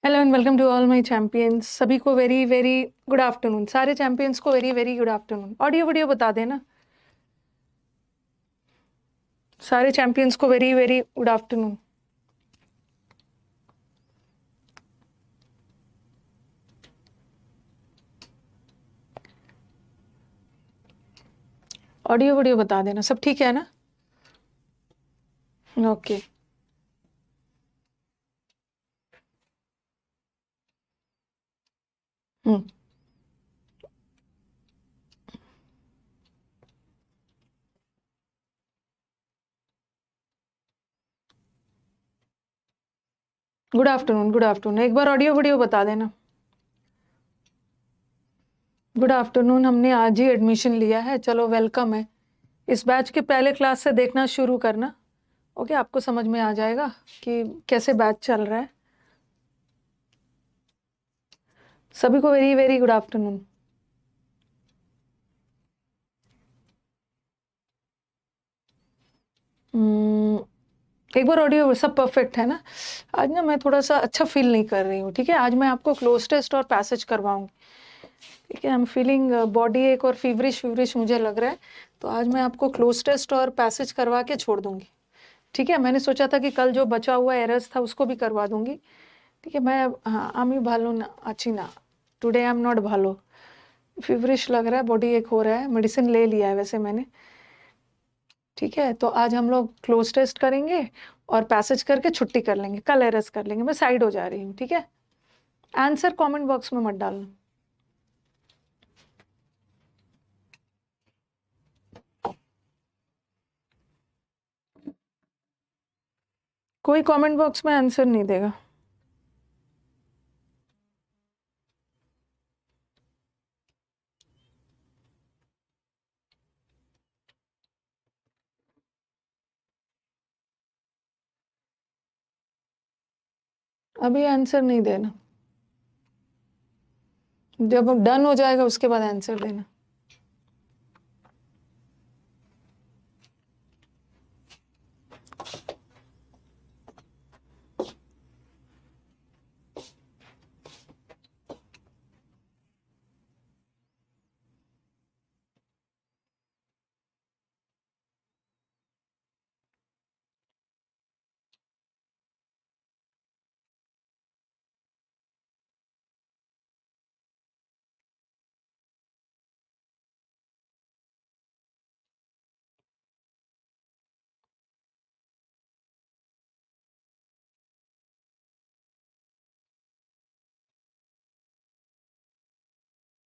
Hello and welcome to all my champions. सभी को very very good afternoon. सारे champions को very very good afternoon. Audio video बता देना। सारे चैंपियंस को very very good afternoon. Audio video बता देना। सब ठीक है ना? Okay. Good afternoon, good afternoon. एक बार ऑडियो वीडियो बता देना। Good afternoon. हमने आज ही एडमिशन लिया है, चलो वेलकम है। इस बैच के पहले क्लास से देखना शुरू करना। ओके, आपको समझ में आ जाएगा कि कैसे बैच चल रहा है। सभी को वेरी वेरी गुड आफ्टरनून। एक बार ऑडियो सब परफेक्ट है ना? आज ना मैं थोड़ा सा अच्छा फील नहीं कर रही हूँ, ठीक है? आज मैं आपको क्लोज टेस्ट और पैसेज करवाऊंगी, ठीक है? आई एम फीलिंग बॉडी एक और फीवरिश फीवरिश मुझे लग रहा है, तो आज मैं आपको क्लोज टेस्ट और पैसेज करवा के छोड़ दूंगी, ठीक है? मैंने सोचा था कि कल जो बचा हुआ एरर्स था उसको भी करवा दूंगी, ठीक है? मैं हाँ, आमी भालो ना अच्छी ना, टुडे आई एम नॉट भालो। फीवरिश लग रहा है, बॉडी एक हो रहा है, मेडिसिन ले लिया है वैसे मैंने, ठीक है? तो आज हम लोग क्लोज टेस्ट करेंगे और पैसेज करके छुट्टी कर लेंगे, कल एरर्स कर लेंगे। मैं साइड हो जा रही हूँ, ठीक है? आंसर कमेंट बॉक्स में मत डालना। कोई कमेंट बॉक्स में आंसर नहीं देगा। अभी आंसर नहीं देना, जब डन हो जाएगा उसके बाद आंसर देना।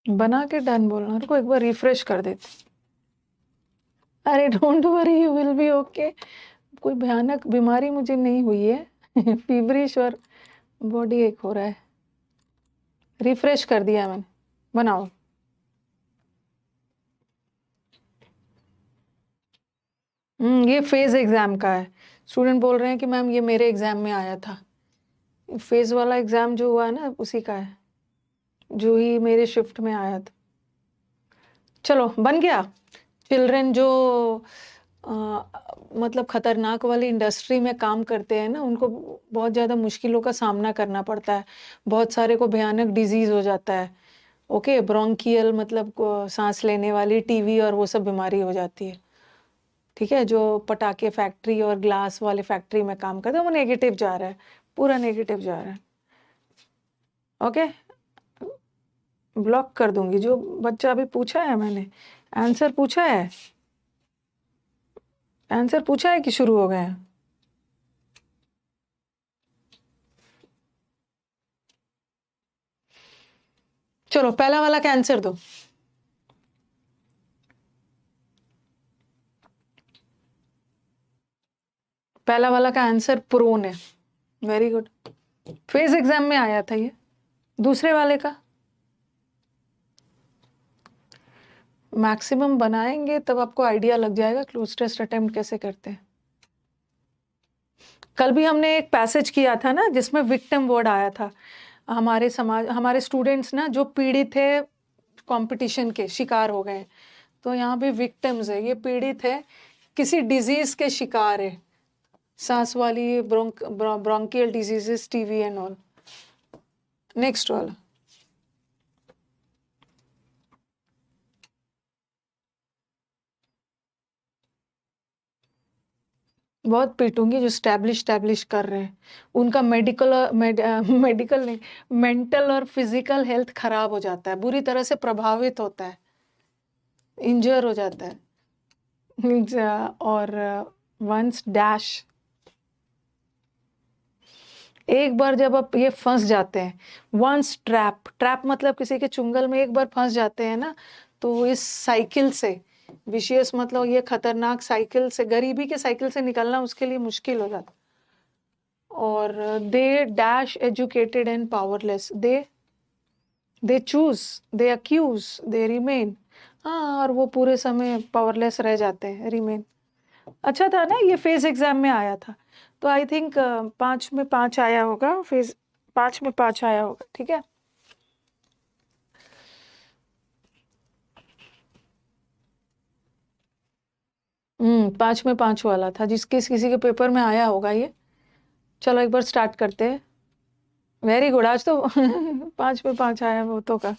बना के डन बोलना। रुको एक बार रिफ्रेश कर देती। अरे don't worry, you will be okay. कोई भयानक बीमारी मुझे नहीं हुई है फीवरिश और बॉडी एक हो रहा है। रिफ्रेश कर दिया मैंने, बनाओ। ये फेज एग्जाम का है। स्टूडेंट बोल रहे हैं कि मैम ये मेरे एग्जाम में आया था। फेज वाला एग्जाम जो हुआ है ना, उसी का है, जो ही मेरे शिफ्ट में आया था। चलो बन गया। चिल्ड्रन जो आ, मतलब खतरनाक वाली इंडस्ट्री में काम करते हैं ना, उनको बहुत ज़्यादा मुश्किलों का सामना करना पड़ता है। बहुत सारे को भयानक डिजीज हो जाता है। ओके, ब्रोंकियल मतलब सांस लेने वाली, टीवी और वो सब बीमारी हो जाती है, ठीक है? जो पटाखे फैक्ट्री और ग्लास वाले फैक्ट्री में काम करते हैं, वो नेगेटिव जा रहा है, पूरा नेगेटिव जा रहा है। ओके, ब्लॉक कर दूंगी। जो बच्चा अभी पूछा है मैंने, आंसर पूछा है, आंसर पूछा है कि शुरू हो गए हैं? चलो पहला वाला का आंसर दो। पहला वाला का आंसर प्रोन है। Very good. फेज एग्जाम में आया था ये। दूसरे वाले का मैक्सिमम बनाएंगे तब आपको आइडिया लग जाएगा क्लोज टेस्ट अटेम्प्ट कैसे करते हैं। कल भी हमने एक पैसेज किया था ना, जिसमें विक्टिम वर्ड आया था। हमारे समाज, हमारे स्टूडेंट्स ना जो पीड़ित थे, कंपटीशन के शिकार हो गए, तो यहाँ पे विक्टिम्स है, ये पीड़ित है, किसी डिजीज के शिकार है, सांस वाली bronchial diseases, TV and all. Next वाला। बहुत पीटूंगी जो स्टैब्लिश कर रहे हैं, उनका मेडिकल नहीं, मेंटल और फिजिकल हेल्थ खराब हो जाता है, बुरी तरह से प्रभावित होता है, इंजर हो जाता है। और वंस डैश, एक बार जब आप ये फंस जाते हैं, वंस ट्रैप मतलब किसी के चुंगल में एक बार फंस जाते हैं ना, तो इस साइकिल से, विशियस मतलब ये खतरनाक साइकिल से, गरीबी के साइकिल से निकलना उसके लिए मुश्किल हो जाता। और they dash educated and powerless, they choose, they accuse, they remain. हाँ, और वो पूरे समय पावरलेस रह जाते हैं, रिमेन। अच्छा था ना, ये फेज एग्जाम में आया था, तो आई थिंक 5 में 5 आया होगा, फेज 5 में 5 आया होगा, ठीक है। हम्म, 5 में 5 वाला था, किसी के पेपर में आया होगा ये। चलो एक बार स्टार्ट करते हैं। वेरी गुड, आज तो 5 में 5 आया वो तो का।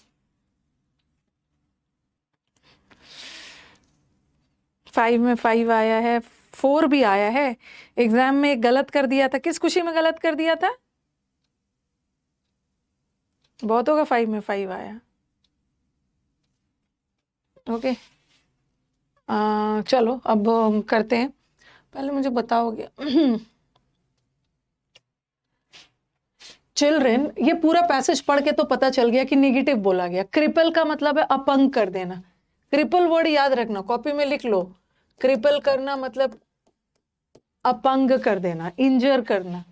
5 में 5 आया है, 4 भी आया है। एग्जाम में एक गलत कर दिया था, किस खुशी में गलत कर दिया था? बहुतों का 5 में 5 आया। ओके, चलो अब हम करते हैं। पहले मुझे बताओगे चिल्ड्रेन, ये पूरा पैसेज पढ़ के तो पता चल गया कि निगेटिव बोला गया। क्रिपल का मतलब है अपंग कर देना। क्रिपल वर्ड याद रखना, कॉपी में लिख लो। क्रिपल करना मतलब अपंग कर देना, इंजर करना।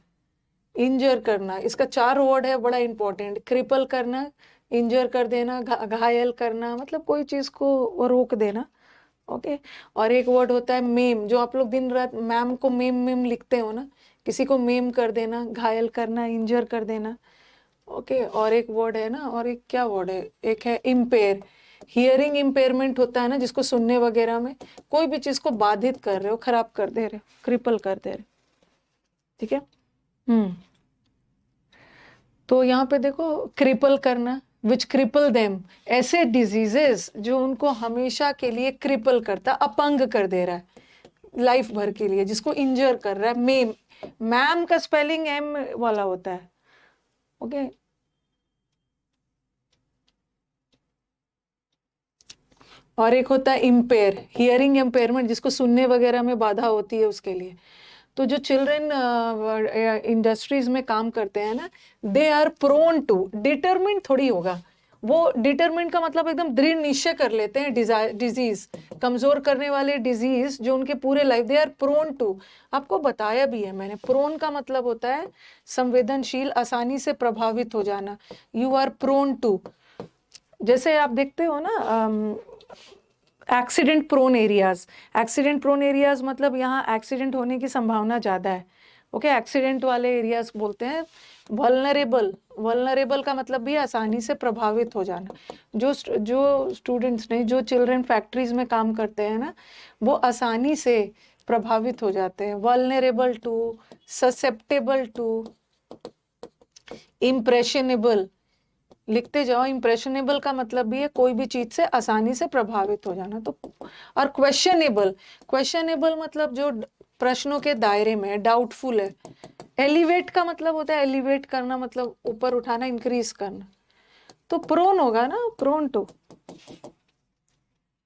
इंजर करना, इसका 4 वर्ड है, बड़ा इंपॉर्टेंट। क्रिपल करना, इंजर कर देना, घायल करना, मतलब कोई चीज को रोक देना। ओके। और एक वर्ड होता है मेम, जो आप लोग दिन रात मैम को मेम मेम लिखते हो ना, किसी को मेम कर देना, घायल करना, इंजर कर देना। ओके। और एक वर्ड है ना, और एक क्या वर्ड है, एक है इम्पेयर। हियरिंग इम्पेयरमेंट होता है ना, जिसको सुनने वगैरह में कोई भी चीज को बाधित कर रहे हो, खराब कर दे रहे हो, क्रिपल कर दे रहे हो, ठीक है। हम्म, तो यहाँ पे देखो, क्रिपल करना, विच क्रिपल देम, ऐसे डिजीजेस जो उनको हमेशा के लिए क्रिपल करता, अपंग कर दे रहा है लाइफ भर के लिए, जिसको इंजर कर रहा है। मेम, मैम का स्पेलिंग एम वाला होता है। ओके। और एक होता है इम्पेयर, हियरिंग इम्पेयरमेंट, जिसको सुनने वगैरह में बाधा होती है उसके लिए। तो जो चिल्ड्रन इंडस्ट्रीज में काम करते हैं ना, they are prone to, determine थोड़ी होगा वो, डिटरमिन का मतलब एकदम दृढ़ निश्चय कर लेते हैं डिजीज, कमजोर करने वाले डिजीज जो उनके पूरे life, they are prone to. आपको बताया भी है मैंने, प्रोन का मतलब होता है संवेदनशील, आसानी से प्रभावित हो जाना। यू आर प्रोन टू, जैसे आप देखते हो ना, accident prone areas. Accident prone areas मतलब यहाँ एक्सीडेंट होने की संभावना ज़्यादा है। ओके, एक्सीडेंट वाले एरियाज बोलते हैं। वल्नरेबल, वल्नरेबल का मतलब भी आसानी से प्रभावित हो जाना। जो स्टूडेंट्स ने, जो चिल्ड्रन फैक्ट्रीज में काम करते हैं ना, वो आसानी से प्रभावित हो जाते हैं। Vulnerable to, susceptible to, impressionable, लिखते जाओ। इम्प्रेशनेबल का मतलब भी है कोई भी चीज से आसानी से प्रभावित हो जाना। तो और क्वेश्चनेबल, क्वेश्चनेबल मतलब जो प्रश्नों के दायरे में है, डाउटफुल है। एलिवेट का मतलब होता है, एलिवेट करना मतलब ऊपर उठाना, इंक्रीज करना। तो प्रोन होगा ना, प्रोन टू।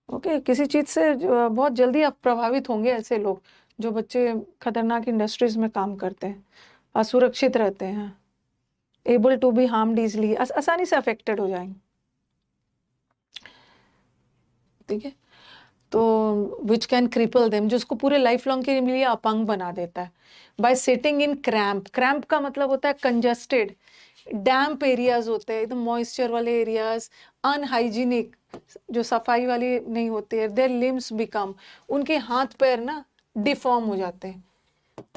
ओके, किसी चीज से बहुत जल्दी आप प्रभावित होंगे, ऐसे लोग जो बच्चे खतरनाक इंडस्ट्रीज में काम करते हैं, असुरक्षित रहते हैं, able to be harmed easily, आसानी से अफेक्टेड हो जाएंगे, ठीक है। तो विच कैन क्रिपल देम, जो उसको पूरे लाइफ लॉन्ग के लिए अपंग बना देता है। Bye sitting in cramp, cramp का मतलब होता है कंजस्टेड, डैम्प एरियाज होते हैं, एकदम मॉइस्चर वाले एरियाज, अनहाइजीनिक, जो सफाई वाले नहीं होते, देयर लिम्स बिकम, उनके हाथ पैर ना डिफॉर्म हो जाते हैं।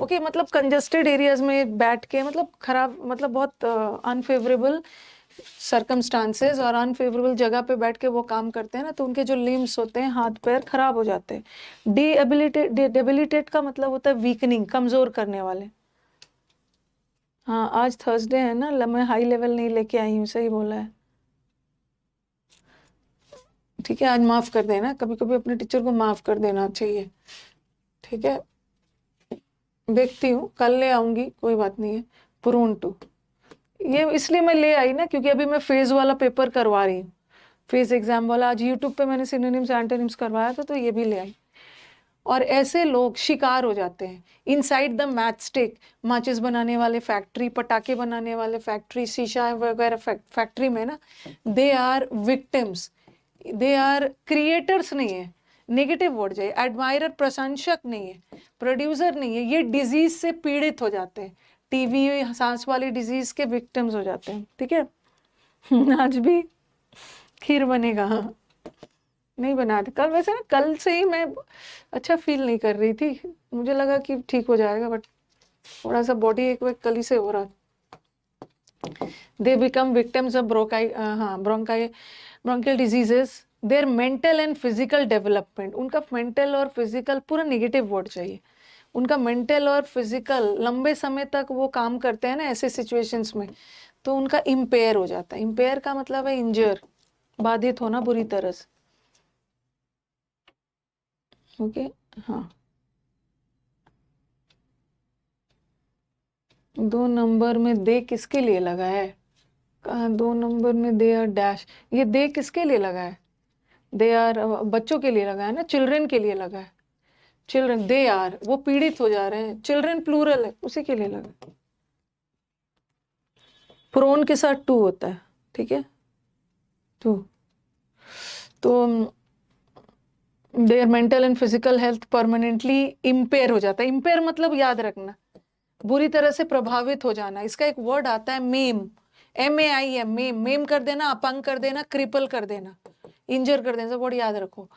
ओके, मतलब कंजस्टेड एरियाज में बैठ के, मतलब खराब, मतलब बहुत अनफेवरेबल सरकमस्टांसेस और अनफेवरेबल जगह पे बैठ के वो काम करते हैं ना, तो उनके जो लिम्स होते हैं, हाथ पैर खराब हो जाते हैं। डेबिलिटेट का मतलब होता है वीकनिंग, कमजोर करने वाले। हाँ आज थर्सडे है ना, मैं हाई लेवल नहीं लेके आई हूँ, सही बोला है। ठीक है, आज माफ कर देना, कभी कभी अपने टीचर को माफ कर देना चाहिए। ठीक है, देखती हूँ, कल ले आऊंगी, कोई बात नहीं है। प्रून टू, ये इसलिए मैं ले आई ना क्योंकि अभी मैं फेज वाला पेपर करवा रही हूँ, फेज एग्जाम वाला। आज यूट्यूब पे मैंने सिनोनिम्स एंटोनिम्स करवाया था, तो ये भी ले आई। और ऐसे लोग शिकार हो जाते हैं इनसाइड द मैच स्टिक, माचिस बनाने वाले फैक्ट्री, पटाखे बनाने वाले फैक्ट्री, शीशा वगैरह फैक्ट्री में ना, they are victims, they are creators नहीं है, नेगेटिव वर्ड जाए, एडमायरर प्रशंसक नहीं है, प्रोड्यूसर नहीं है, ये डिजीज से पीड़ित हो जाते हैं, टीवी सांस वाली डिजीज के विक्टिम्स हो जाते हैं। ठीक है आज भी खीर बनेगा, हाँ नहीं बना दी कल, वैसे ना कल से ही मैं अच्छा फील नहीं कर रही थी, मुझे लगा कि ठीक हो जाएगा, बट थोड़ा सा बॉडी एक वीक कल ही से हो रहा। They become victims of bronchi, हाँ bronchi, bronchial diseases, their mental and physical development, उनका मेंटल और फिजिकल, पूरा निगेटिव वर्ड चाहिए, उनका मेंटल और फिजिकल लंबे समय तक वो काम करते हैं ना ऐसे सिचुएशंस में, तो उनका इम्पेयर हो जाता है। इम्पेयर का मतलब है इंजर, बाधित होना बुरी तरह से। ओके, हाँ 2 नंबर में दे किसके लिए लगा है? कहा 2 नंबर में दे आर डैश, ये दे किसके लिए लगा है? दे आर बच्चों के लिए लगा है ना, चिल्ड्रन के लिए लगा है। चिल्ड्रन, दे आर वो पीड़ित हो जा रहे हैं, चिल्ड्रन प्लूरल है, उसी के लिए लगा है। प्रोन के साथ टू होता है, ठीक है, टू। तो there mental and physical health permanently empire हो जाता है। इम्पेयर मतलब याद रखना, बुरी तरह से प्रभावित हो जाना। इसका एक वर्ड आता है मेम, MAIM, मेम, मेम कर देना, अपंग कर देना, क्रिपल कर देना, इंजर कर देना, सब वर्ड याद रखो।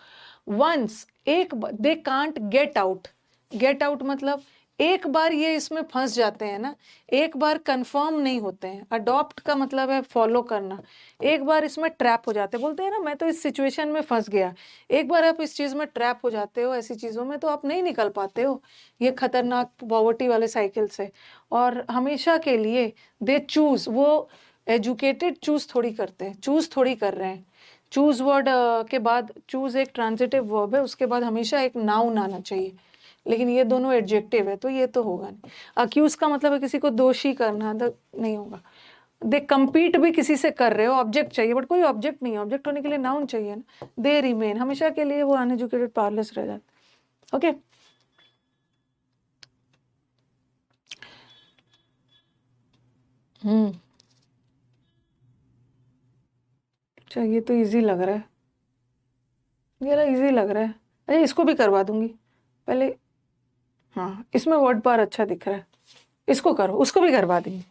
वंस, एक, they can't get out, get out मतलब एक बार ये इसमें फंस जाते हैं ना, एक बार कंफर्म नहीं होते हैं। अडॉप्ट का मतलब है फॉलो करना, एक बार इसमें ट्रैप हो जाते हैं, बोलते हैं ना मैं तो इस सिचुएशन में फंस गया। एक बार आप इस चीज में ट्रैप हो जाते हो, ऐसी चीजों में, तो आप नहीं निकल पाते हो ये खतरनाक पॉवर्टी वाले साइकिल से। और हमेशा के लिए दे चूज, वो एजुकेटेड चूज थोड़ी करते हैं, चूज थोड़ी कर रहे हैं। चूज वर्ड के बाद, चूज एक ट्रांजिटिव वर्ब है, उसके बाद हमेशा एक नाउन आना चाहिए, लेकिन ये दोनों एडजेक्टिव है, तो ये तो होगा नहीं। अक्यूज का मतलब है किसी को दोषी करना, तो नहीं होगा। दे compete भी किसी से कर रहे हो, ऑब्जेक्ट चाहिए, बट कोई ऑब्जेक्ट नहीं है, ऑब्जेक्ट होने के लिए नाउन चाहिए ना। दे रिमेन, हमेशा के लिए वो अनएजुकेटेड पावरलेस रह जाते। ओके, हम्म, अच्छा ये तो इजी लग रहा है, ये ना इजी लग रहा है। अरे इसको भी करवा दूंगी पहले, हाँ इसमें वर्ड पार अच्छा दिख रहा है, इसको करो, उसको भी करवा देंगे।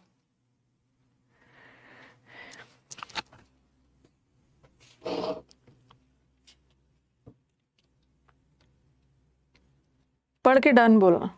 पढ़ के डन बोलना।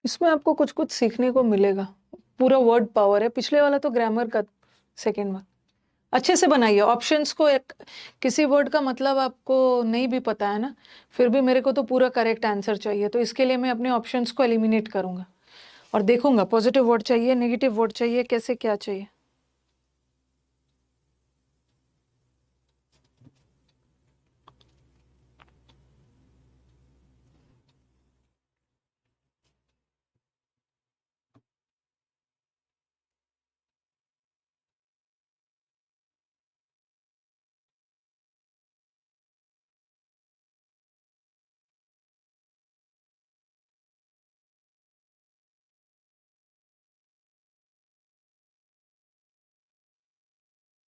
इसमें आपको कुछ कुछ सीखने को मिलेगा, पूरा वर्ड पावर है, पिछले वाला तो ग्रामर का सेकंड में, अच्छे से बनाइए ऑप्शंस को। किसी वर्ड का मतलब आपको नहीं भी पता है ना, फिर भी मेरे को तो पूरा करेक्ट आंसर चाहिए, तो इसके लिए मैं अपने ऑप्शंस को एलिमिनेट करूंगा और देखूंगा पॉजिटिव वर्ड चाहिए, नेगेटिव वर्ड चाहिए, कैसे क्या चाहिए।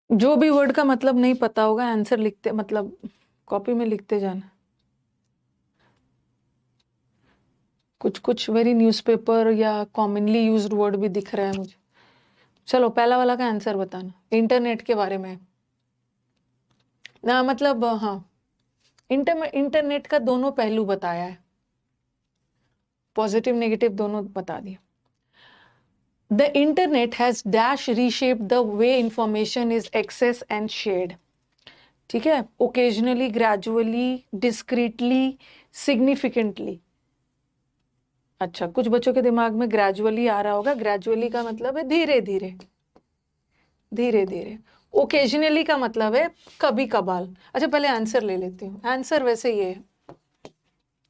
जो भी वर्ड का मतलब नहीं पता होगा आंसर लिखते, मतलब कॉपी में लिखते जाना। कुछ कुछ वेरी न्यूज़पेपर या कॉमनली यूज्ड वर्ड भी दिख रहा है मुझे। चलो पहला वाला का आंसर बताना। इंटरनेट के बारे में ना, मतलब हाँ, इंटरनेट का दोनों पहलू बताया है, पॉजिटिव नेगेटिव दोनों बता दिया। The internet has dash reshaped the way information is accessed and shared. ठीक है, occasionally, gradually, discreetly, significantly। अच्छा, कुछ बच्चों के दिमाग में ग्रेजुअली आ रहा होगा, ग्रेजुअली का मतलब है धीरे धीरे, धीरे धीरे। ओकेजनली का मतलब है कभी कभार। अच्छा पहले आंसर ले लेती हूँ, आंसर वैसे ये है।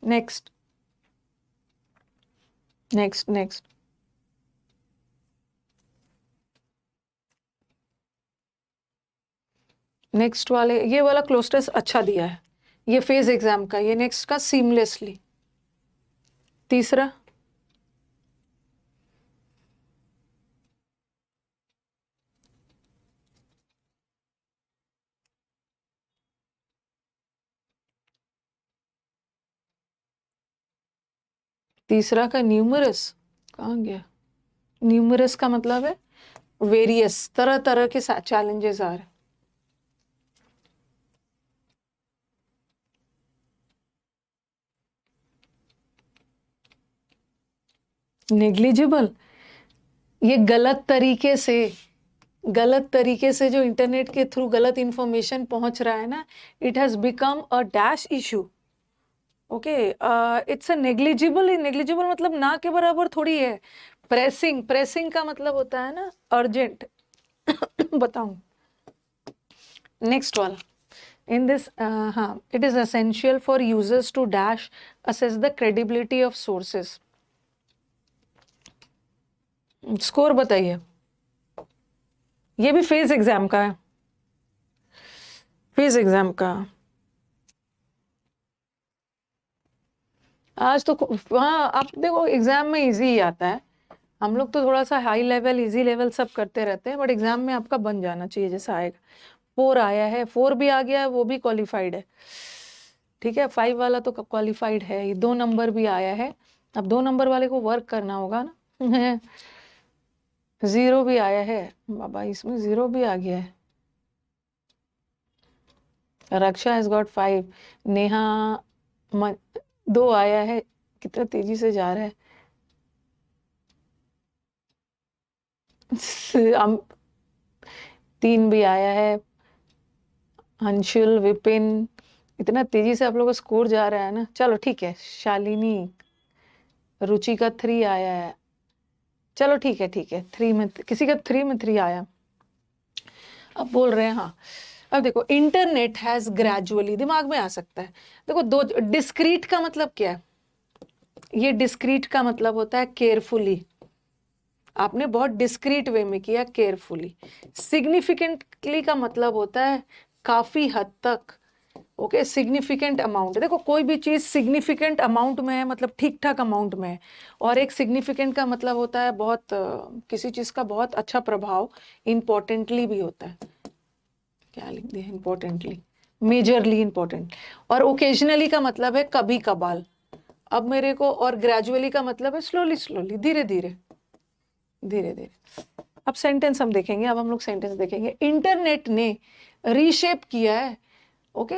Next next next. नेक्स्ट वाले, ये वाला क्लोस्टर्स अच्छा दिया है, ये फेज एग्जाम का। ये नेक्स्ट का सीमलेसली। तीसरा, तीसरा का न्यूमरस कहाँ गया? न्यूमरस का मतलब है वेरियस, तरह तरह के चैलेंजेस आ रहे। नेग्लिजिबल, ये गलत तरीके से, गलत तरीके से जो इंटरनेट के थ्रू गलत इंफॉर्मेशन पहुंच रहा है ना, it has become a dash issue. Okay, it's a negligible. Negligible मतलब ना के बराबर थोड़ी है। प्रेसिंग, प्रेसिंग का मतलब होता है ना अर्जेंट। बताऊं नेक्स्ट वाला। in this हाँ, it is essential for users to dash assess the credibility of sources। Score बताइए, ये भी फेज एग्जाम का है, फेज एग्जाम का। आज तो हाँ, आप देखो एग्जाम में इजी ही आता है। हम लोग तो थोड़ा सा हाई लेवल इजी लेवल सब करते रहते हैं, बट एग्जाम में आपका बन जाना चाहिए जैसा आएगा। 4 आया है, 4 भी आ गया है, वो भी क्वालिफाइड है। ठीक है, 5 वाला तो क्वालिफाइड है, ये 2 नंबर भी आया है। अब 2 नंबर वाले को वर्क करना होगा ना। 0 भी आया है बाबा, इसमें 0 भी आ गया है। रक्षा हैज गॉट 5। नेहा 2 आया है, कितना तेजी से जा रहा है। 3 भी आया है। अंशुल, विपिन, इतना तेजी से आप लोगों का स्कोर जा रहा है ना। चलो ठीक है, शालिनी, रुचि का 3 आया है। चलो ठीक है, ठीक है, 3 में किसी का 3 में 3 आया। अब बोल रहे हैं हाँ, अब देखो इंटरनेट हैज ग्रेजुअली, दिमाग में आ सकता है। देखो दो, डिस्क्रीट का मतलब क्या है? ये डिस्क्रीट का मतलब होता है केयरफुली, आपने बहुत डिस्क्रीट वे में किया, केयरफुली। सिग्निफिकेंटली का मतलब होता है काफी हद तक। ओके, सिग्निफिकेंट अमाउंट, देखो कोई भी चीज सिग्निफिकेंट अमाउंट में है मतलब ठीक ठाक अमाउंट में है, और एक सिग्निफिकेंट का मतलब होता है बहुत किसी चीज का बहुत अच्छा प्रभाव, इंपॉर्टेंटली भी होता है। क्या लिख दिया? Importantly, majorly important. और ओकेजनली का मतलब है कभी कभार। अब मेरे को, और ग्रेजुअली का मतलब है स्लोली स्लोली, धीरे धीरे, धीरे धीरे। अब सेंटेंस हम देखेंगे, अब हम लोग सेंटेंस देखेंगे। इंटरनेट ने रीशेप किया है, ओके,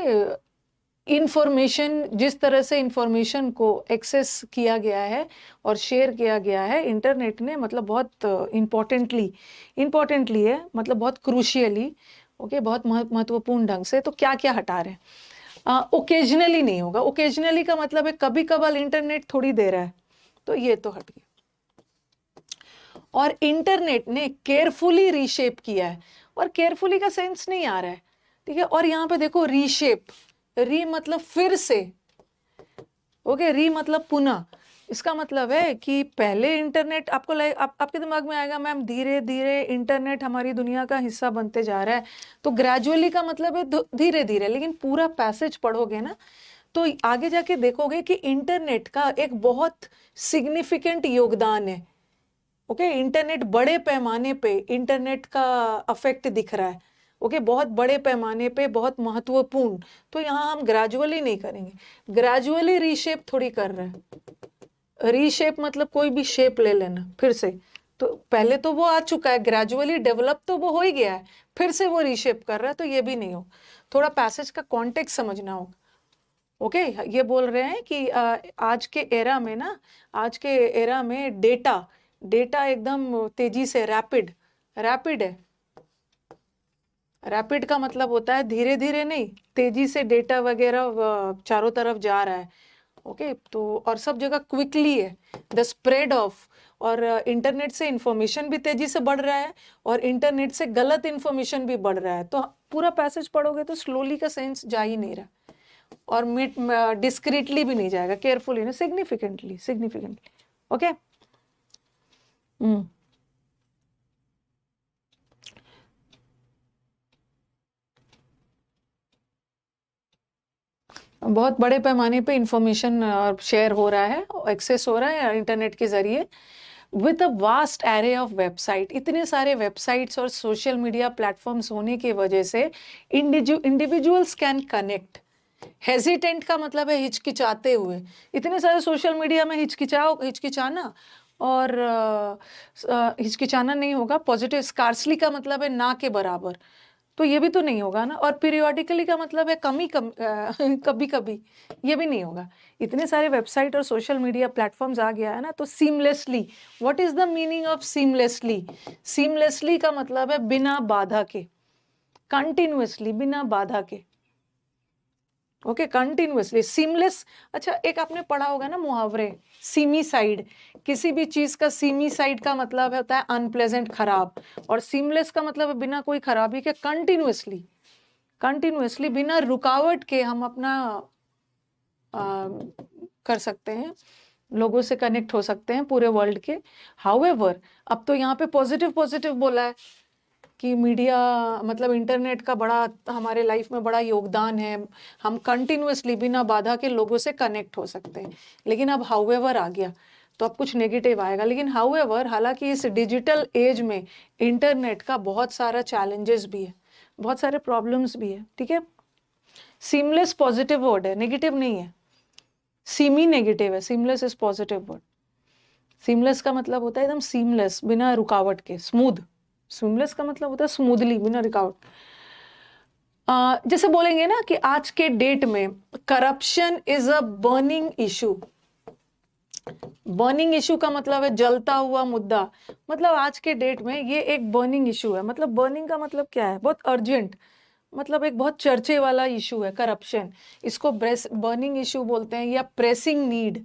इंफॉर्मेशन, जिस तरह से इंफॉर्मेशन को एक्सेस किया गया है और शेयर किया गया है इंटरनेट ने, मतलब बहुत इंपॉर्टेंटली, इंपॉर्टेंटली है मतलब बहुत क्रूशियली, ओके, बहुत महत्वपूर्ण ढंग से। तो क्या क्या हटा रहे हैं? ओकेजनली नहीं होगा। ओकेजनली का मतलब है कभी कभार इंटरनेट थोड़ी दे रहा है, तो ये तो हट गया। और इंटरनेट ने केयरफुली रीशेप किया है, और केयरफुली का सेंस नहीं आ रहा है, ठीक है। और यहाँ पे देखो रीशेप, री मतलब फिर से, ओके, री मतलब पुनः। इसका मतलब है कि पहले इंटरनेट आपको आपके दिमाग में आएगा मैम धीरे धीरे इंटरनेट हमारी दुनिया का हिस्सा बनते जा रहा है, तो ग्रेजुअली का मतलब है धीरे धीरे। लेकिन पूरा पैसेज पढ़ोगे ना तो आगे जाके देखोगे कि इंटरनेट का एक बहुत सिग्निफिकेंट योगदान है। ओके, इंटरनेट बड़े पैमाने पे इंटरनेट का अफेक्ट दिख रहा है। ओके, बहुत बड़े पैमाने पे, बहुत महत्वपूर्ण। तो यहाँ हम ग्रेजुअली नहीं करेंगे, ग्रेजुअली रीशेप थोड़ी कर रहे हैं। रीशेप मतलब कोई भी शेप ले लेना फिर से। तो पहले तो वो आ चुका है, ग्रेजुअली डेवलप तो वो हो ही गया है, फिर से वो रीशेप कर रहा है, तो ये भी नहीं हो। थोड़ा पैसेज का कॉन्टेक्स्ट समझना होगा। ओके, ये बोल रहे हैं कि आज के एरा में ना, आज के एरा में डेटा डेटा एकदम तेजी से, रैपिड है। रैपिड का मतलब होता है धीरे धीरे नहीं, तेजी से डेटा वगैरह चारों तरफ जा रहा है। ओके, तो और सब जगह क्विकली है, द स्प्रेड ऑफ। और इंटरनेट से इंफॉर्मेशन भी तेजी से बढ़ रहा है, और इंटरनेट से गलत इंफॉर्मेशन भी बढ़ रहा है। तो पूरा पैसेज पढ़ोगे तो स्लोली का सेंस जा ही नहीं रहा, और डिस्क्रीटली भी नहीं जाएगा, केयरफुली ना, सिग्निफिकेंटली ओके। बहुत बड़े पैमाने पे इंफॉर्मेशन शेयर हो रहा है, एक्सेस हो रहा है इंटरनेट के जरिए, with a vast array of website. इतने सारे वेबसाइट्स और सोशल मीडिया प्लेटफॉर्म्स होने की वजह से इंडिविजुअल्स कैन कनेक्ट। हेजिटेंट का मतलब है हिचकिचाते हुए। इतने सारे सोशल मीडिया में हिचकिचाना, और हिचकिचाना नहीं होगा। पॉजिटिव स्कार्सली का मतलब है ना के बराबर, तो ये भी तो नहीं होगा ना। और पीरियोडिकली का मतलब है कभी कभी, ये भी नहीं होगा। इतने सारे वेबसाइट और सोशल मीडिया प्लेटफॉर्म्स आ गया है ना, तो seamlessly. What is the meaning of seamlessly? Seamlessly का मतलब है बिना बाधा के, कंटिन्यूअसली, बिना बाधा के। Okay, continuously, seamless. अच्छा, एक आपने पढ़ा होगा ना मुहावरे, सीमी साइड। किसी भी चीज का सीमी साइड का मतलब होता है अनप्लेजेंट, खराब। और सीमलेस का मतलब है बिना कोई खराबी के, कंटिन्यूअसली बिना रुकावट के हम अपना कर सकते हैं, लोगों से कनेक्ट हो सकते हैं पूरे वर्ल्ड के। हाउएवर, अब तो यहाँ पे पॉजिटिव बोला है कि मीडिया मतलब इंटरनेट का बड़ा हमारे लाइफ में बड़ा योगदान है, हम कंटिन्यूअसली बिना बाधा के लोगों से कनेक्ट हो सकते हैं। लेकिन अब हाउएवर आ गया तो अब कुछ नेगेटिव आएगा। लेकिन हाउएवर, हालांकि इस डिजिटल एज में इंटरनेट का बहुत सारा चैलेंजेस भी है, बहुत सारे प्रॉब्लम्स भी है, ठीक है। सीमलेस पॉजिटिव वर्ड है, नेगेटिव नहीं है। सीमी नेगेटिव है, seamless is positive word. Seamless का मतलब होता है एकदम सीमलेस, बिना रुकावट के, स्मूथ। सीमलेस का मतलब होता है स्मूथली, बिना रुकावट। जैसे बोलेंगे ना कि आज के डेट में corruption is a burning issue. Burning issue का मतलब है जलता हुआ मुद्दा। मतलब आज के डेट में ये एक बर्निंग इशू है। मतलब बर्निंग का मतलब क्या है? बहुत अर्जेंट, मतलब एक बहुत चर्चे वाला इशू है करप्शन। इसको बर्निंग इशू बोलते हैं, या प्रेसिंग नीड।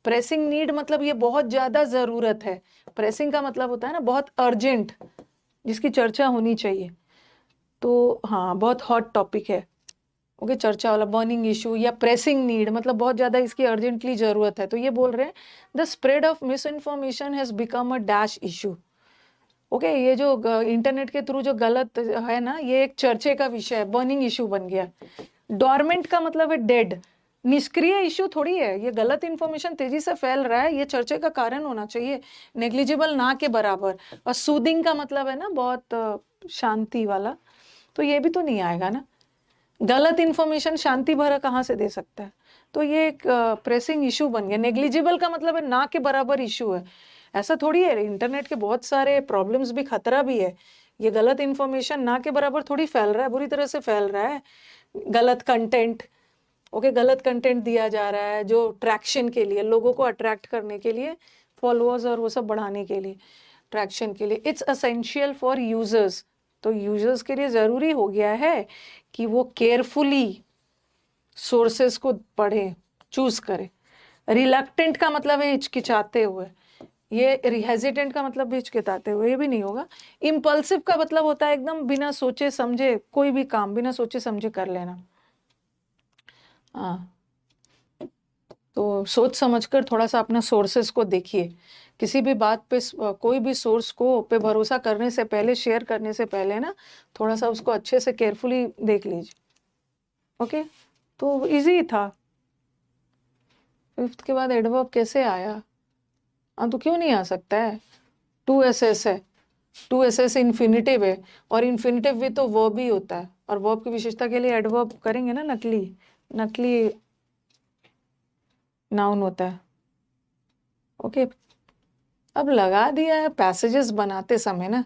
प्रेसिंग नीड मतलब ये बहुत ज्यादा जरूरत है। प्रेसिंग का मतलब होता है ना बहुत अर्जेंट, जिसकी चर्चा होनी चाहिए। तो हाँ, बहुत हॉट टॉपिक है। ओके, चर्चा वाला बर्निंग इशू या प्रेसिंग नीड मतलब बहुत ज्यादा इसकी अर्जेंटली जरूरत है। तो ये बोल रहे हैं the spread of miss information has become a dash issue. Okay, ये जो इंटरनेट के थ्रू जो गलत है ना, ये एक चर्चे का विषय है, बर्निंग इशू बन गया। डोरमेंट का मतलब है डेड, निष्क्रिय इशू थोड़ी है। ये गलत इंफॉर्मेशन तेजी से फैल रहा है, ये चर्चे का कारण होना चाहिए, नेग्लिजिबल ना के बराबर। और सूदिंग का मतलब है ना बहुत शांति वाला, तो ये भी तो नहीं आएगा ना। गलत इंफॉर्मेशन शांति भरा कहाँ से दे सकता है? तो ये एक प्रेसिंग इशू बन गया। नेग्लिजिबल का मतलब है ना के बराबर इशू है, ऐसा थोड़ी है। इंटरनेट के बहुत सारे प्रॉब्लम्स भी, खतरा भी है। ये गलत इंफॉर्मेशन ना के बराबर थोड़ी फैल रहा है, बुरी तरह से फैल रहा है। गलत कंटेंट, ओके, गलत कंटेंट दिया जा रहा है जो ट्रैक्शन के लिए, लोगों को अट्रैक्ट करने के लिए, फॉलोअर्स और वो सब बढ़ाने के लिए, ट्रैक्शन के लिए। इट्स असेंशियल फॉर यूजर्स तो यूजर्स के लिए ज़रूरी हो गया है कि वो केयरफुली सोर्सेस को पढ़े, चूज करे। रिलक्टेंट का मतलब है हिचकिचाते हुए, ये हेजिटेंट का मतलब भी हिचकिचाते हुए, ये भी नहीं होगा। इम्पल्सिव का मतलब होता है एकदम बिना सोचे समझे कोई भी काम बिना सोचे समझे कर लेना। हाँ, तो सोच समझकर थोड़ा सा अपना सोर्सेस को देखिए। किसी भी बात पे कोई भी सोर्स को पे भरोसा करने से पहले, शेयर करने से पहले ना थोड़ा सा उसको अच्छे से केयरफुली देख लीजिए। ओके, तो इजी था। फिफ्थ के बाद एडवर्ब कैसे आया? हाँ, तो क्यों नहीं आ सकता है? टू एस एस है, टू एस एस इन्फिनिटिव है, और इन्फिनिटिव भी तो वर्ब ही होता है, और वर्ब की विशेषता के लिए एडवर्ब करेंगे ना, नकली नकली नाउन होता है। ओके, अब लगा दिया है पैसेजेस बनाते समय ना,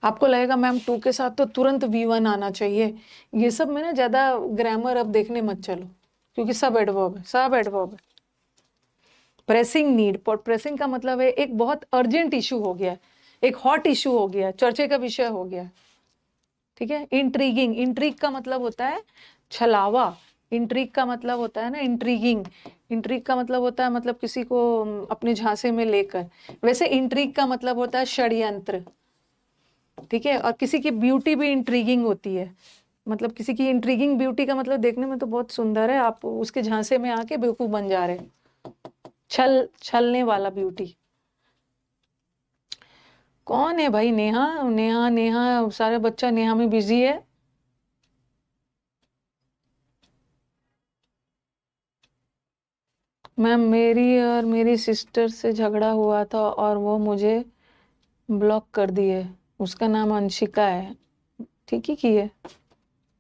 आपको लगेगा मैम टू के साथ तो तुरंत V1 आना चाहिए, ये सब में ना ज़्यादा ग्रामर अब देखने मत चलो, क्योंकि सब एडवर्ब है, सब एडवर्ब है। प्रेसिंग नीड, प्रेसिंग का मतलब है एक बहुत अर्जेंट इशू हो गया, एक हॉट इशू हो गया, चर्चे का विषय हो गया। ठीक है। इंट्रीगिंग, इंट्रीग का मतलब होता है छलावा, इंट्रीग का मतलब होता है ना इंट्रीगिंग, इंट्रीग का मतलब होता है मतलब किसी को अपने झांसे में लेकर। वैसे इंट्रीग का मतलब होता है षड्यंत्र। ठीक है, और किसी की ब्यूटी भी इंट्रीगिंग होती है, मतलब किसी की इंट्रीगिंग ब्यूटी का मतलब देखने में तो बहुत सुंदर है, आप उसके झांसे में आके बेवकूफ बन जा रहे, छलने वाला ब्यूटी। कौन है भाई? नेहा, नेहा नेहा, सारे बच्चा नेहा में बिजी है। मैम मेरी और मेरी सिस्टर से झगड़ा हुआ था और वो मुझे ब्लॉक कर दिए, उसका नाम अंशिका है। ठीक ही की है,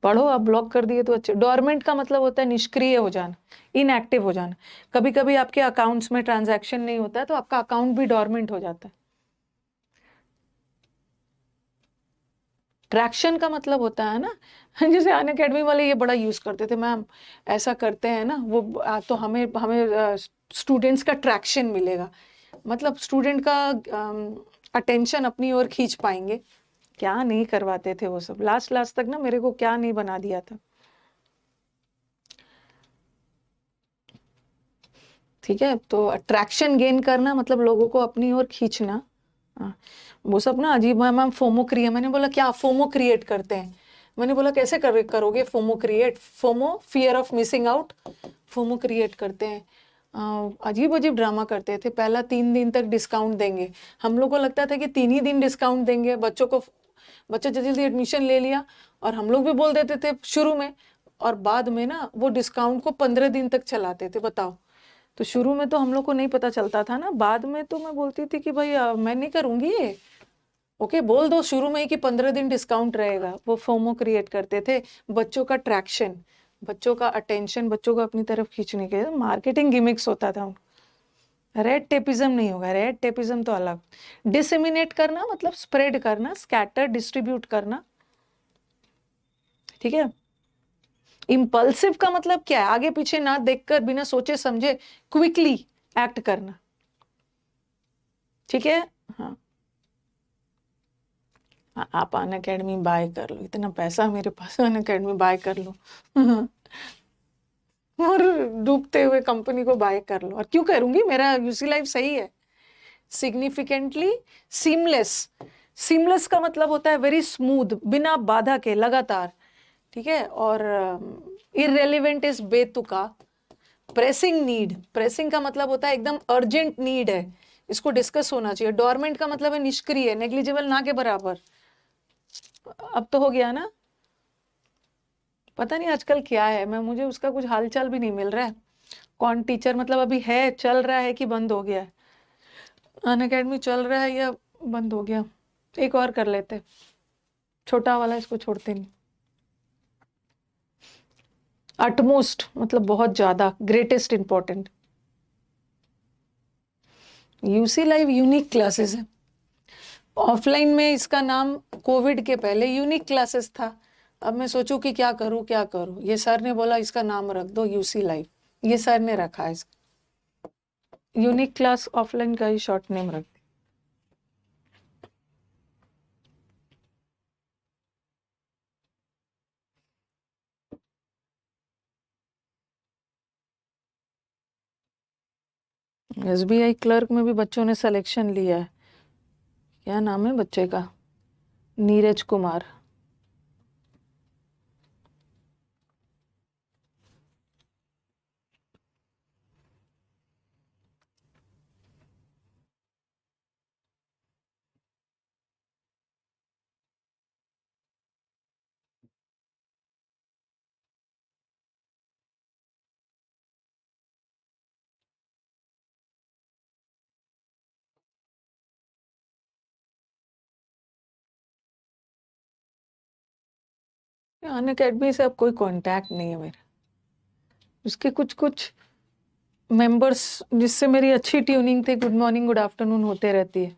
पढ़ो। आप ब्लॉक कर दिए तो अच्छे। डोरमेंट का मतलब होता है निष्क्रिय हो जाना, इनएक्टिव हो जाना। कभी कभी आपके अकाउंट्स में ट्रांजैक्शन नहीं होता है तो आपका अकाउंट भी डोरमेंट हो जाता है। ट्रैक्शन का मतलब होता है ना, जैसे अनअकैडमी वाले ये बड़ा यूज करते थे, मैम ऐसा करते हैं ना वो तो हमें हमें स्टूडेंट्स का ट्रैक्शन मिलेगा, मतलब स्टूडेंट का अटेंशन अपनी ओर खींच पाएंगे। क्या नहीं करवाते थे वो सब, लास्ट लास्ट तक ना मेरे को क्या नहीं बना दिया था। ठीक है, तो अट्रैक्शन गेन करना मतलब लोगों को अपनी ओर खींचना। हाँ, वो सब ना अजीब। मैम फोमो क्रिएट, मैंने बोला क्या फोमो क्रिएट करते हैं? मैंने बोला कैसे करोगे FOMO create? FOMO fear of missing out, FOMO create करते हैं। अजीब अजीब ड्रामा करते थे। पहला 3 दिन तक डिस्काउंट देंगे, हम लोग को लगता था कि 3 ही दिन डिस्काउंट देंगे बच्चों को, बच्चा जल्दी जल्दी एडमिशन ले लिया, और हम लोग भी बोल देते थे शुरू में, और बाद में ना वो डिस्काउंट को 15 दिन तक चलाते थे। बताओ, तो शुरू में तो हम लोग को नहीं पता चलता था ना, बाद में तो मैं बोलती थी कि भाई मैं नहीं करूंगी ये। ओके, बोल दो शुरू में ही कि 15 दिन डिस्काउंट रहेगा। वो फोमो क्रिएट करते थे, बच्चों का ट्रैक्शन, बच्चों का अटेंशन, बच्चों को अपनी तरफ खींचने के मार्केटिंग गिमिक्स होता था। रेड टेपिज्म नहीं होगा, रेड टेपिज्म तो अलग। डिसेमिनेट करना मतलब स्प्रेड करना, स्कैटर, डिस्ट्रीब्यूट करना। ठीक है। इम्पल्सिव का मतलब क्या है? आगे पीछे ना देखकर बिना सोचे समझे क्विकली एक्ट करना। ठीक है। हाँ, आप अनअकैडमी बाय कर लो, इतना पैसा मेरे पास, अनअकैडमी बाय कर लो और डूबते हुए कंपनी को बाय कर लो। और क्यों करूंगी, मेरा यूसी लाइफ सही है। सिग्निफिकेंटली सीमलेस, सीमलेस का मतलब होता है वेरी स्मूथ, बिना बाधा के, लगातार। ठीक है। और इररेलेवेंट इज बेतुका। प्रेसिंग नीड, प्रेसिंग का मतलब होता है एकदम अर्जेंट नीड है, इसको डिस्कस होना चाहिए। डोरमेंट का मतलब है निष्क्रिय, नेग्लिजिबल, ना के बराबर। अब तो हो गया ना? पता नहीं आजकल क्या है, मैं मुझे उसका कुछ हालचाल भी नहीं मिल रहा है। कौन टीचर मतलब अभी है, चल रहा है कि बंद हो गया है? अनअकैडमी चल रहा है या बंद हो गया? एक और कर लेते, छोटा वाला, इसको छोड़ते नहीं। अटमोस्ट मतलब बहुत ज्यादा, greatest, important. UC live unique classes है। ऑफलाइन में इसका नाम कोविड के पहले यूनिक क्लासेस था। अब मैं सोचूं कि क्या करूं क्या करूं, ये सर ने बोला इसका नाम रख दो यूसी लाइव, ये सर ने रखा है इसका यूनिक क्लास, ऑफलाइन का ही शॉर्ट नेम रख। एसबीआई क्लर्क में भी बच्चों ने सिलेक्शन लिया है। क्या नाम है बच्चे का? नीरज कुमार। अन अकेडमी से अब कोई कांटेक्ट नहीं है मेरा। उसके कुछ कुछ मेंबर्स जिससे मेरी अच्छी ट्यूनिंग थी, गुड मॉर्निंग गुड आफ्टरनून होते रहती है।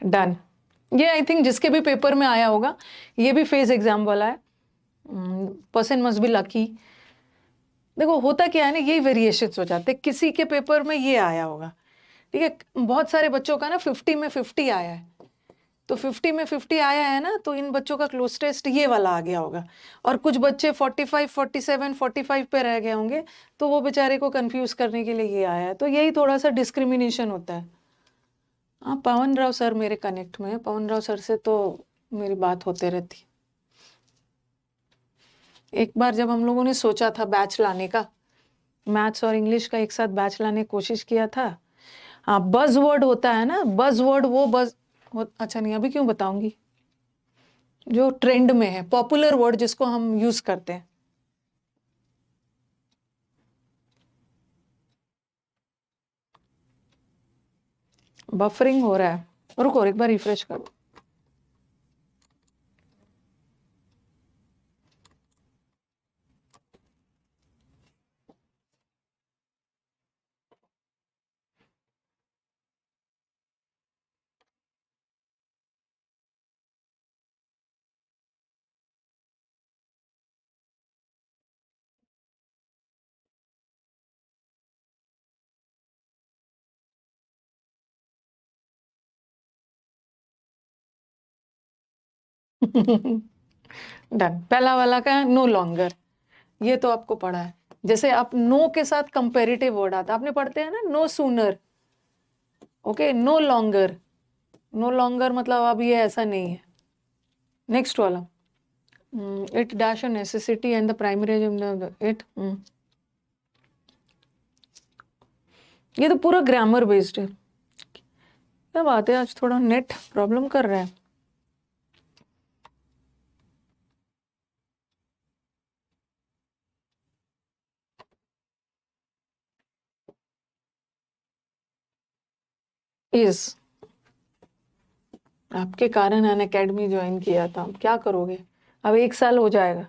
डन। ये आई थिंक जिसके भी पेपर में आया होगा, ये भी फेज एग्जाम वाला है। Person must be lucky. देखो होता क्या है ना, यही वेरिएशंस हो जाते हैं। किसी के पेपर में ये आया होगा, ठीक है। बहुत सारे बच्चों का ना 50 में 50 आया है, तो 50 में 50 आया है ना, तो इन बच्चों का क्लोज टेस्ट ये वाला आ गया होगा। और कुछ बच्चे 45 47 45 पे रह गए होंगे, तो वो बेचारे को कंफ्यूज करने के लिए ये आया है। तो यही थोड़ा सा डिस्क्रिमिनेशन होता है। हाँ, पवन राव सर मेरे कनेक्ट में है। पवन राव सर से तो मेरी बात होते रहती है। एक बार जब हम लोगों ने सोचा था बैच लाने का, मैथ्स और इंग्लिश का एक साथ बैच लाने की कोशिश किया था। हाँ, बज वर्ड होता है ना, बज वर्ड, वो बज अच्छा नहीं, अभी क्यों बताऊंगी। जो ट्रेंड में है, पॉपुलर वर्ड जिसको हम यूज करते हैं। बफरिंग हो रहा है, रुको एक बार रिफ्रेश कर। डन। पहला वाला का नो लॉन्गर, ये तो आपको पढ़ा है। जैसे आप नो के साथ कंपेरेटिव वर्ड आता, आपने पढ़ते हैं ना, no sooner, okay, no longer. No longer मतलब अब ये ऐसा नहीं है। नेक्स्ट वाला, it dash a necessity and the primary it, ये तो पूरा ग्रामर बेस्ड है। क्या बात है, आज थोड़ा नेट प्रॉब्लम कर रहा है। इज आपके कारण अन अकेडमी ज्वाइन किया था, अब क्या करोगे। अब 1 साल हो जाएगा,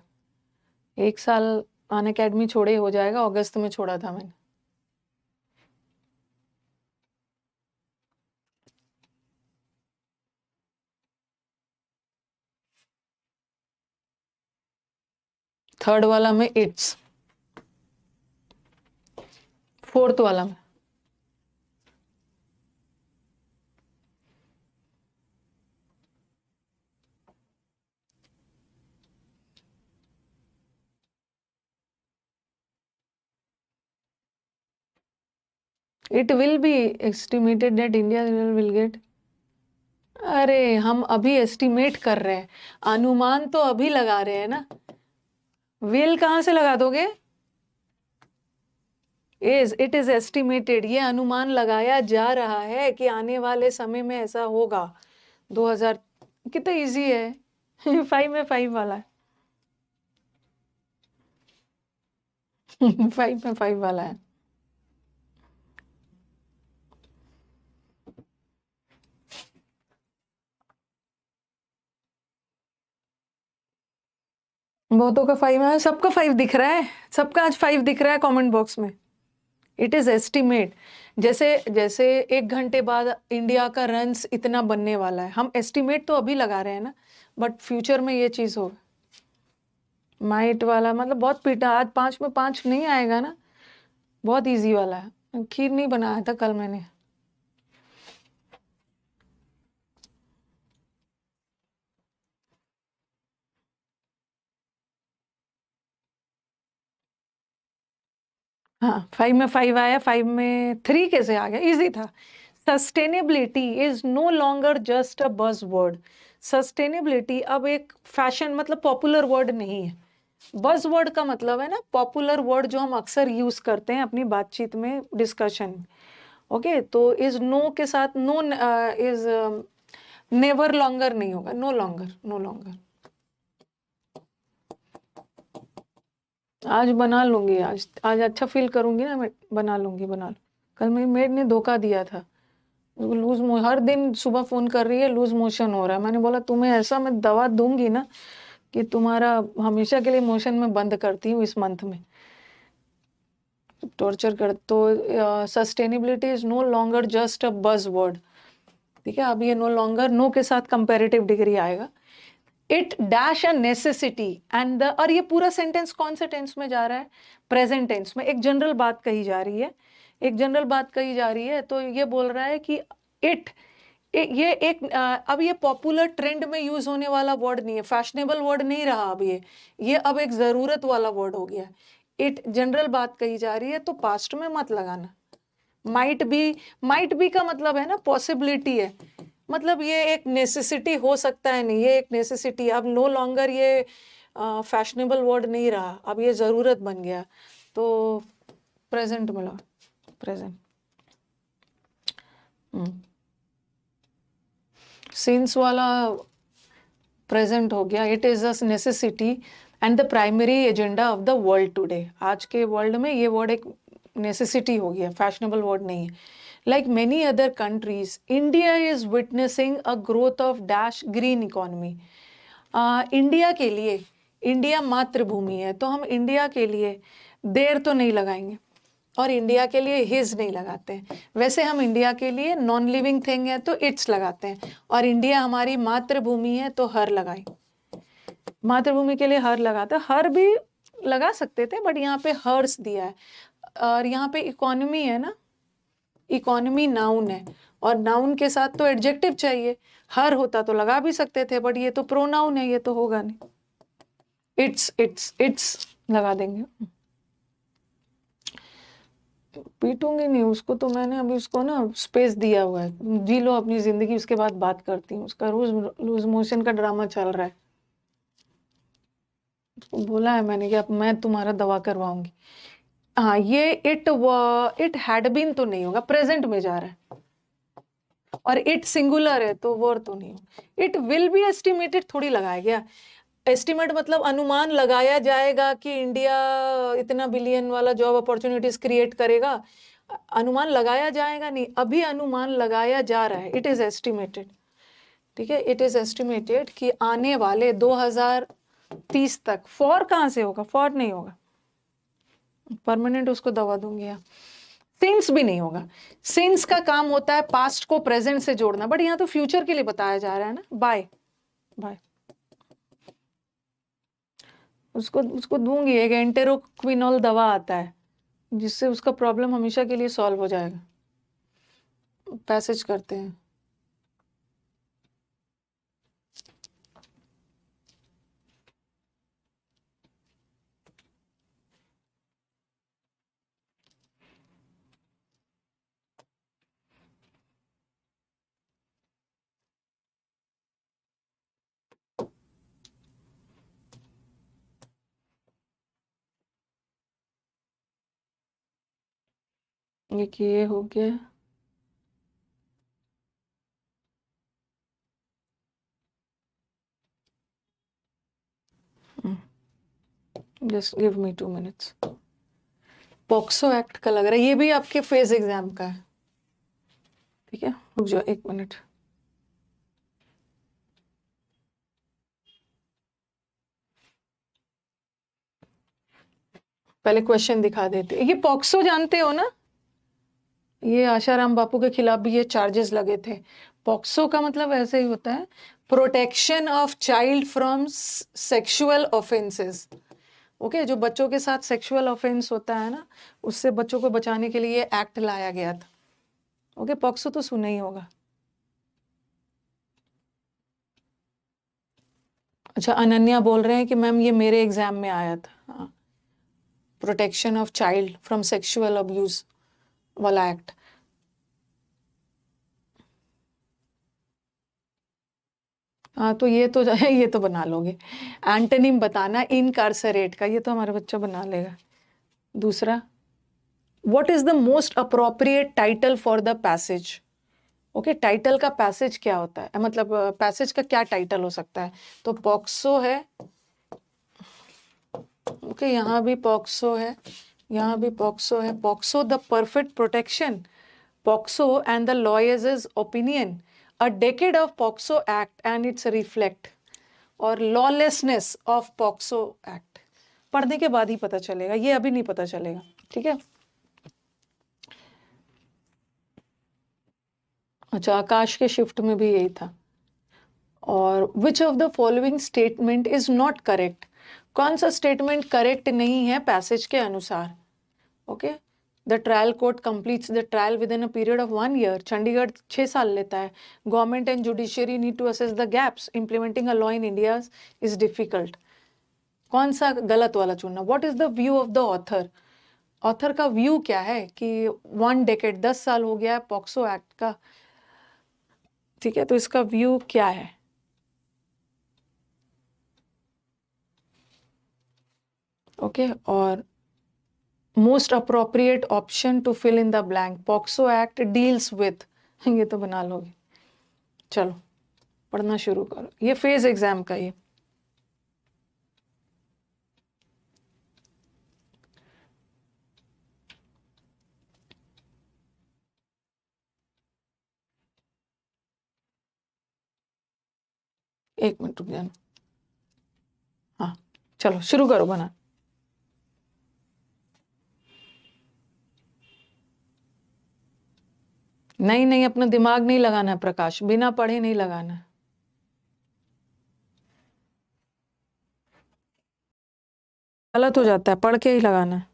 1 साल अन अकेडमी छोड़े हो जाएगा। अगस्त में छोड़ा था मैंने। थर्ड वाला में इट्स, फोर्थ वाला में it will be estimated that India will get. अरे हम अभी एस्टिमेट कर रहे हैं, अनुमान तो अभी लगा रहे हैं ना। विल कहां से लगा दोगे। इट इज एस्टिमेटेड, ये अनुमान लगाया जा रहा है कि आने वाले समय में ऐसा होगा। 2000, कितना इजी है। 5 में 5 वाला है। 5 में 5 वाला है। बहुतों का 5 है, सबका 5 दिख रहा है, सबका आज 5 दिख रहा है कमेंट बॉक्स में। इट इज एस्टिमेट, जैसे जैसे 1 घंटे बाद इंडिया का रन्स इतना बनने वाला है, हम एस्टिमेट तो अभी लगा रहे हैं ना, बट फ्यूचर में ये चीज होगा। माइट वाला मतलब बहुत पीटा, आज 5 में 5 नहीं आएगा ना, बहुत इजी वाला है। खीर नहीं बनाया था कल मैंने। हाँ 5 में 5 आया, 5 में 3 कैसे आ गया, इजी था। Sustainability is no longer just a buzz word. Sustainability अब एक फैशन मतलब पॉपुलर वर्ड नहीं है। बज वर्ड का मतलब है ना पॉपुलर वर्ड जो हम अक्सर यूज करते हैं अपनी बातचीत में, डिस्कशन में। ओके, तो इज नो के साथ नो इज नेवर लॉन्गर नहीं होगा, नो लॉन्गर, नो लॉन्गर। आज बना लूंगी, आज आज अच्छा फील करूंगी ना, मैं बना लूंगी, बना लूँ। कल मेरी मेड ने धोखा दिया था, लूज हर दिन सुबह फोन कर रही है, लूज मोशन हो रहा है। मैंने बोला तुम्हें ऐसा मैं दवा दूंगी ना कि तुम्हारा हमेशा के लिए मोशन में बंद करती हूँ इस मंथ में, टॉर्चर कर। तो sustainability is no longer just a buzz word, ठीक है। अब ये नो लॉन्गर, नो के साथ कंपेरेटिव डिग्री आएगा। It dash a necessity and the, और ये पूरा सेंटेंस कौन से टेंस में जा रहा है, प्रेजेंट टेंस में। एक जनरल बात कही जा रही है, एक जनरल बात कही जा रही है, तो ये बोल रहा है कि इट, ये एक अब ये पॉपुलर ट्रेंड में यूज होने वाला वर्ड नहीं है, फैशनेबल वर्ड नहीं रहा अब ये अब एक जरूरत वाला वर्ड हो गया। इट जनरल बात कही जा रही है, तो पास्ट में मत लगाना। माइट बी का मतलब है ना पॉसिबिलिटी है, मतलब ये एक नेसेसिटी हो सकता है, नहीं ये एक नेसेसिटी। अब नो लॉन्गर ये फैशनेबल वर्ड नहीं रहा, अब ये जरूरत बन गया। तो प्रेजेंट में लो, प्रेजेंट। सिंस वाला प्रेजेंट हो गया। It is a necessity and the primary agenda of the world today. आज के वर्ल्ड में ये वर्ड एक नेसेसिटी हो गया, फैशनेबल वर्ड नहीं है। Like many other countries, India is witnessing a growth of dash green economy. India के लिए, इंडिया मातृभूमि है तो हम इंडिया के लिए देर तो नहीं लगाएंगे, और इंडिया के लिए हिज नहीं लगाते हैं। वैसे हम इंडिया के लिए नॉन लिविंग थिंग है तो इट्स लगाते हैं, और इंडिया हमारी मातृभूमि है तो हर लगाए। मातृभूमि के लिए हर लगाता, हर भी लगा सकते थे बट यहाँ पे हर्स दिया है। और यहाँ पे इकोनॉमी है ना, इकोनॉमी नाउन है, और नाउन के साथ तो एडजेक्टिव चाहिए। हर होता तो लगा भी सकते थे, बट ये तो प्रोनाउन है, ये तो होगा नहीं। इट्स लगा देंगे। पीटूंगी नहीं उसको, तो मैंने अभी उसको ना स्पेस दिया हुआ है, जी लो अपनी जिंदगी, उसके बाद बात करती हूँ। उसका रोज लूज मोशन का ड्रामा चल रहा है। उसको बोला है मैंने कि अब मैं तुम्हारा दवा करवाऊंगी। हाँ, ये इट हैड बीन तो नहीं होगा, प्रेजेंट में जा रहा है, और इट सिंगुलर है तो वर तो नहीं होगा। इट विल बी एस्टिमेटेड थोड़ी लगाया गया। एस्टिमेट मतलब अनुमान लगाया जाएगा कि इंडिया इतना बिलियन वाला जॉब अपॉर्चुनिटीज क्रिएट करेगा। अनुमान लगाया जाएगा नहीं, अभी अनुमान लगाया जा रहा है। इट इज एस्टिमेटेड, ठीक है। इट इज एस्टिमेटेड कि आने वाले 2030 तक, फॉर कहां से होगा, फॉर नहीं होगा, परमानेंट उसको दवा दूंगी। सिंस भी नहीं होगा, सिंस का काम होता है पास्ट को प्रेजेंट से जोड़ना, बट यहाँ तो फ्यूचर के लिए बताया जा रहा है ना। बाय बाय, उसको उसको दूंगी। एक एंटेरोक्विनोल दवा आता है जिससे उसका प्रॉब्लम हमेशा के लिए सॉल्व हो जाएगा। पैसेज करते हैं। ये हो गया। Just give me 2 minutes. POCSO act का लग रहा है, ये भी आपके फेज एग्जाम का है, ठीक है। रुक जाओ 1 मिनट। पहले क्वेश्चन दिखा देते। ये पॉक्सो जानते हो ना, ये आशाराम बापू के खिलाफ भी ये चार्जेस लगे थे। पॉक्सो का मतलब ऐसे ही होता है, protection of child from sexual offences. Okay, जो बच्चों के साथ सेक्सुअल ऑफेंस होता है ना, उससे बच्चों को बचाने के लिए एक्ट लाया गया था। ओके, पॉक्सो तो सुना ही होगा। अच्छा, अनन्या बोल रहे हैं कि मैम ये मेरे एग्जाम में आया था। हाँ, protection of child from sexual abuse वाला एक्ट। हाँ तो ये तो ये तो बना लोगे। एंटोनिम बताना इनकार्सरेट का, ये तो हमारा बच्चा बना लेगा। दूसरा, what is the most appropriate title for the passage. Okay, title का पैसेज क्या होता है, मतलब पैसेज का क्या टाइटल हो सकता है। तो पॉक्सो है, ओके यहाँ भी पॉक्सो है, यहाँ भी पॉक्सो है। POCSO the perfect protection, POCSO and the lawyers opinion, a decade of POCSO act and it's reflect, और लॉलेसनेस ऑफ पॉक्सो एक्ट। पढ़ने के बाद ही पता चलेगा, ये अभी नहीं पता चलेगा, ठीक है। अच्छा, आकाश के शिफ्ट में भी यही था। और which of the following statement is not correct, कौन सा स्टेटमेंट करेक्ट नहीं है पैसेज के अनुसार। Okay, the trial court completes the trial within a period of 1 year, Chandigarh 6 साल लेता है। Government and judiciary need to assess the gaps, implementing a law in India is difficult. कौन सा गलत वाला चुनना। What is the view of the author, author का view क्या है कि 1 decade 10 साल हो गया है पॉक्सो एक्ट का, ठीक है, तो इसका व्यू क्या है। ओके, और most appropriate option to fill in the blank, POCSO act deals with, ये तो बना लोगे। चलो पढ़ना शुरू करो, ये फेज एग्जाम का ये। एक मिनट रुक जाना। हाँ चलो शुरू करो बना। नहीं नहीं, अपना दिमाग नहीं लगाना है प्रकाश, बिना पढ़े नहीं लगाना है। गलत हो जाता है, पढ़ के ही लगाना है।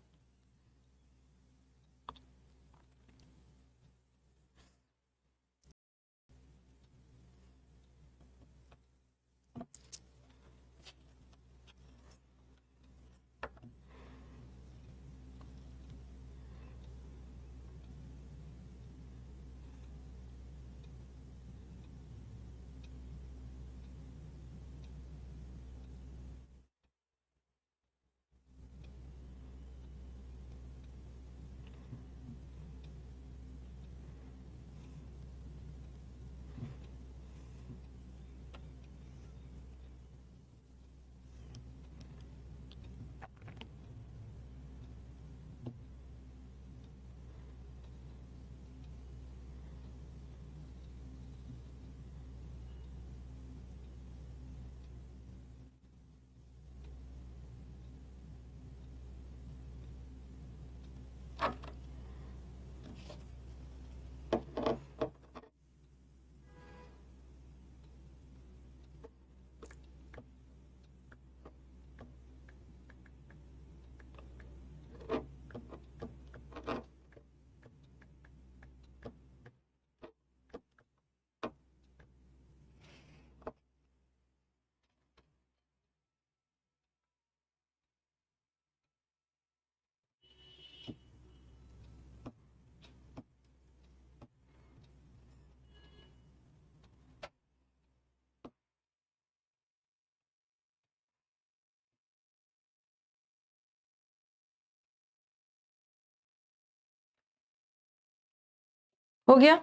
हो गया।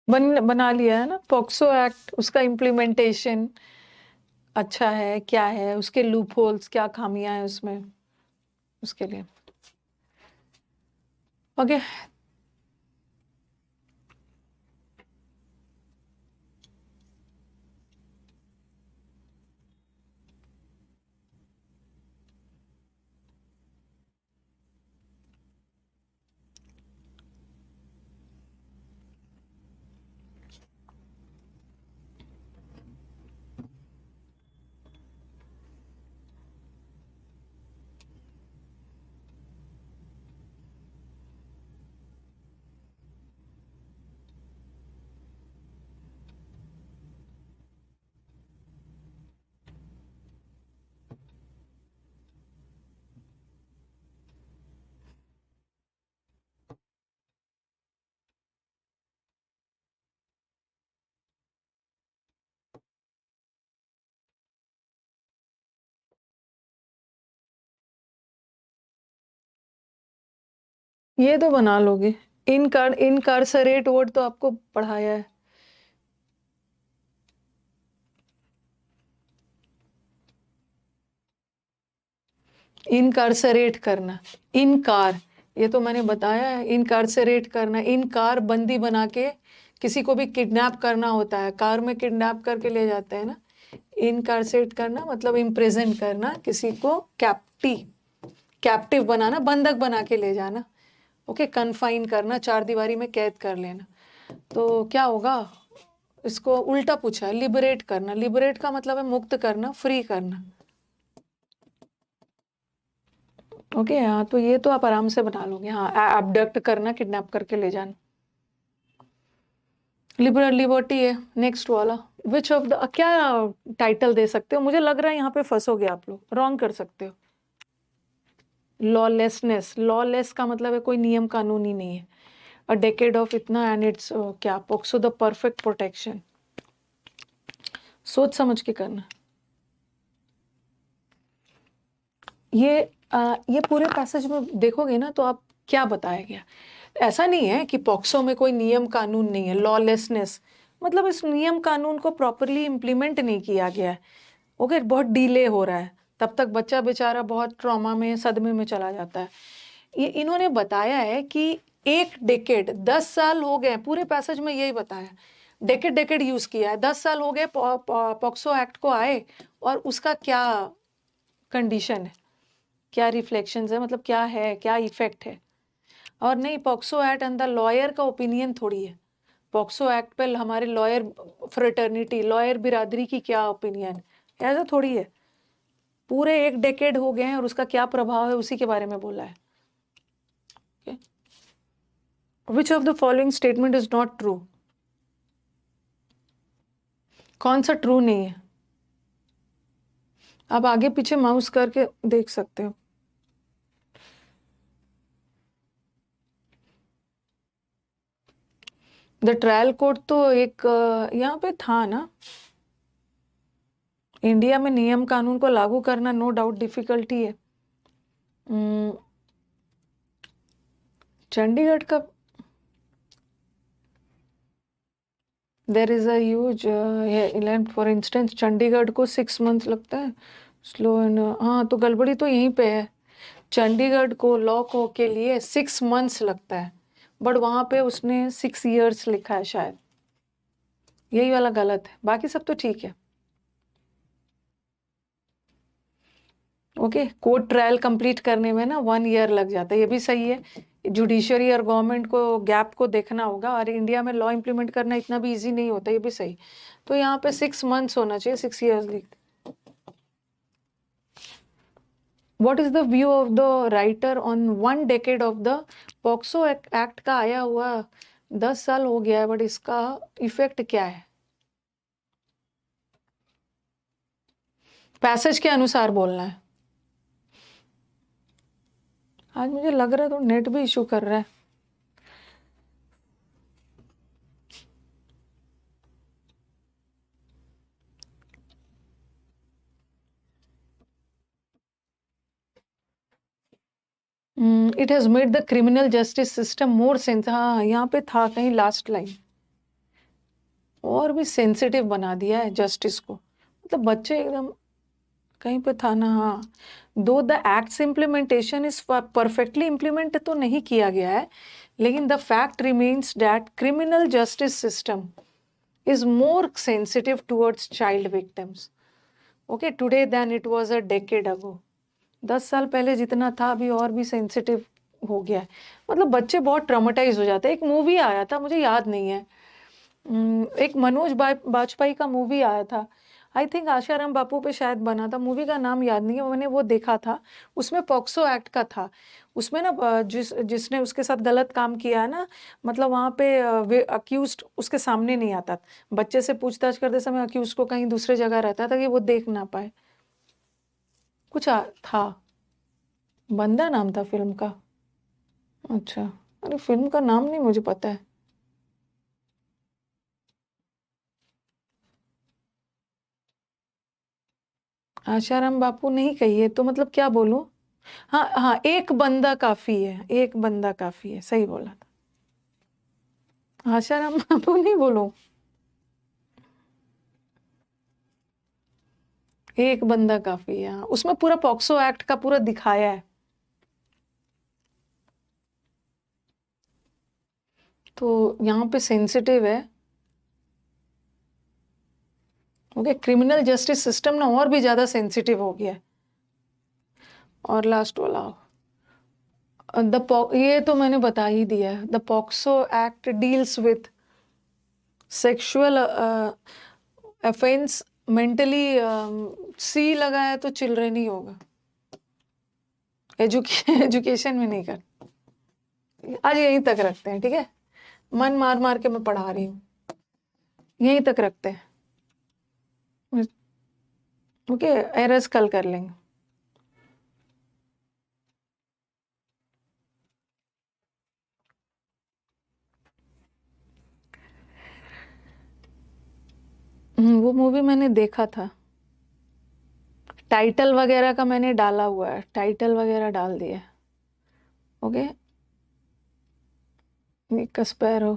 बना लिया है ना पॉक्सो एक्ट, उसका इम्प्लीमेंटेशन अच्छा है क्या है, उसके लूप होल्स क्या खामियां हैं उसमें, उसके लिए। ओके। ये तो बना लोगे, इनकार्सरेट वर्ड तो आपको पढ़ाया है। इनकार्सरेट करना, इनकार, ये तो मैंने बताया है। इनकार्सरेट करना, इनकार बंदी बना के, किसी को भी किडनैप करना होता है, कार में किडनैप करके ले जाते हैं ना। इनकार्सरेट करना मतलब इम्प्रिजन करना, किसी को कैप्टिव बनाना, बंधक बना के ले जाना। ओके, कन्फाइन करना, चार दीवारी में कैद कर लेना। तो क्या होगा, इसको उल्टा पूछा है, लिबरेट करना। लिबरेट का मतलब है मुक्त करना, फ्री करना। ओके, हाँ, तो ये तो आप आराम से बना लोगे। हाँ, एबडक्ट करना, किडनैप करके ले जाना, लिबरल लिबर्टी है नेक्स्ट वाला। विच ऑफ द, क्या टाइटल दे सकते हो, मुझे लग रहा है यहाँ पे फंसोगे आप लोग, रॉन्ग कर सकते हो। लॉलेसनेस, लॉलेस का मतलब है कोई नियम कानून ही नहीं है। अ डेकेड ऑफ इतना, एंड इट्स क्या पोक्सो द परफेक्ट प्रोटेक्शन। सोच समझ के करना। ये ये पूरे पैसेज में देखोगे ना, तो आप क्या बताया गया। ऐसा नहीं है कि पॉक्सो में कोई नियम कानून नहीं है, लॉलेसनेस मतलब इस नियम कानून को प्रॉपरली इम्प्लीमेंट नहीं किया गया है। ओके, बहुत डिले हो रहा है, तब तक बच्चा बेचारा बहुत ट्रॉमा में, सदमे में चला जाता है। ये इन्होंने बताया है कि एक डेकेड, 10 साल हो गए, पूरे पैसेज में यही बताया। डेकेड डेकेड यूज किया है, 10 साल हो गए पॉक्सो एक्ट को आए, और उसका क्या कंडीशन है, क्या रिफ्लेक्शंस है, मतलब क्या है, क्या इफेक्ट है। और नहीं, पॉक्सो एक्ट अंदर लॉयर का ओपिनियन थोड़ी है। पॉक्सो एक्ट पे हमारे लॉयर फ्रेटर्निटी, लॉयर बिरादरी की क्या ओपिनियन, ऐसा थोड़ी है। पूरे एक डेकेड हो गए हैं और उसका क्या प्रभाव है, उसी के बारे में बोला है। विच of the following statement is not true. कौन सा ट्रू नहीं है, आप आगे पीछे माउस करके देख सकते हो। द ट्रायल कोर्ट तो एक यहाँ पे था ना, इंडिया में नियम कानून को लागू करना नो डाउट डिफिकल्टी है। चंडीगढ़ का there is a huge, for instance Chandigarh को 6 मंथ लगता है, स्लो एंड, हाँ, तो गड़बड़ी तो यहीं पे है। चंडीगढ़ को लॉ को के लिए 6 मंथ्स लगता है, बट वहां पे उसने 6 years लिखा है शायद, यही वाला गलत है, बाकी सब तो ठीक है। ओके, कोर्ट ट्रायल कंप्लीट करने में ना 1 year लग जाता है, ये भी सही है। जुडिशरी और गवर्नमेंट को गैप को देखना होगा, और इंडिया में लॉ इंप्लीमेंट करना इतना भी इजी नहीं होता, ये भी सही। तो यहाँ पे 6 months होना चाहिए, 6 years लिख। What is the view of the writer on 1 decade of the POCSO act का आया हुआ 10 साल हो गया है, बट इसका इफेक्ट क्या है, पैसेज के अनुसार बोलना है। आज मुझे लग रहा है तो नेट भी इशू कर रहा है। It has made the criminal justice system more sense, हाँ यहाँ पे था कहीं लास्ट लाइन। और भी सेंसिटिव बना दिया है जस्टिस को, मतलब बच्चे एकदम कहीं पे था ना। हाँ, though the act's implementation is perfectly implement तो नहीं किया गया है, लेकिन the fact remains that criminal justice system is more sensitive towards child victims okay today then it was a decade ago. 10 साल पहले जितना था अभी और भी सेंसिटिव हो गया है। मतलब बच्चे बहुत ट्रॉमेटाइज हो जाते हैं। एक मूवी आया था, मुझे याद नहीं है, एक मनोज बाजपेयी का मूवी आया था, आई थिंक आशाराम बापू पे शायद बना था, मूवी का नाम याद नहीं है, मैंने वो देखा था। उसमें पॉक्सो एक्ट का था। उसमें ना जिसने उसके साथ गलत काम किया है ना, मतलब वहाँ पे अक्यूज्ड उसके सामने नहीं आता, बच्चे से पूछताछ करते समय अक्यूज्ड को कहीं दूसरे जगह रहता था कि वो देख ना पाए। कुछ था, बंदा नाम था फिल्म का। अच्छा, अरे फिल्म का नाम नहीं मुझे पता है। आशाराम बापू नहीं कहिए तो मतलब क्या बोलूं। हाँ हाँ, एक बंदा काफी है, एक बंदा काफी है, सही बोला था। आशाराम बापू नहीं बोलूं, एक बंदा काफी है। हाँ, उसमें पूरा पॉक्सो एक्ट का पूरा दिखाया है। तो यहाँ पे सेंसिटिव है। ओके, क्रिमिनल जस्टिस सिस्टम ना और भी ज्यादा सेंसिटिव हो गया है। और लास्ट वाला ये तो मैंने बता ही दिया है। The POCSO act deals with sexual offence mentally, सी लगा है तो चिल्ड्रन ही होगा। एजुकेशन में नहीं कर। आज यहीं तक रखते हैं, ठीक है। मन मार मार के मैं पढ़ा रही हूँ, यहीं तक रखते हैं। ओके, एरर्स कल कर लेंगे। वो मूवी मैंने देखा था, टाइटल वगैरह का मैंने डाला हुआ है, टाइटल वगैरह डाल दिया। ओके, कस्पेरो।